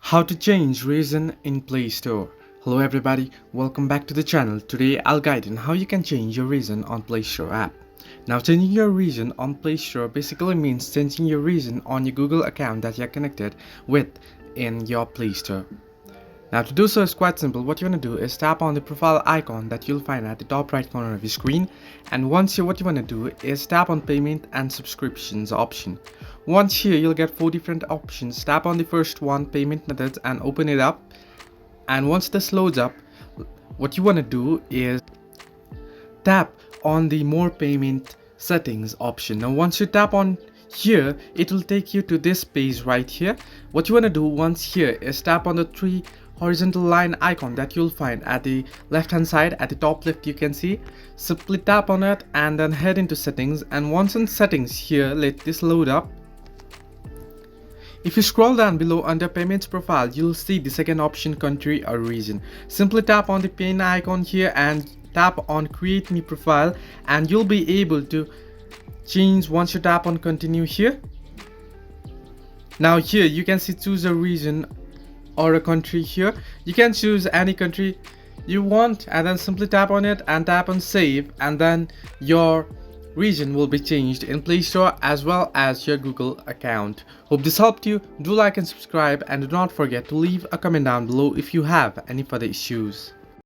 How to change region in Play Store. Hello everybody, welcome back to the channel. Today I'll guide on how you can change your region on Play Store app. Now changing your region on Play Store basically means changing your region on your Google account that you're connected with in your Play Store. Now to do so is quite simple. What you want to do is tap on the profile icon that you'll find at the top right corner of your screen, and once here what you want to do is tap on payment and subscriptions option. Once here you'll get 4 different options. Tap on the first one, payment methods, and open it up, and once this loads up, what you want to do is tap on the more payment settings option. Now once you tap on here, it will take you to this page right here. What you want to do once here is tap on the 3 horizontal line icon that you'll find at the left hand side. At the top left you can see, simply tap on it and then head into settings, and once in settings here, let this load up. If you scroll down below under payments profile, you'll see the second option, country or region. Simply tap on the pen icon here and tap on create new profile, and you'll be able to change once you tap on continue here. Now here you can see choose a region or a country. Here you can choose any country you want and then simply tap on it and tap on save, and then your region will be changed in Play Store as well as your Google account. Hope this helped you. Do like and subscribe, and do not forget to leave a comment down below if you have any further issues.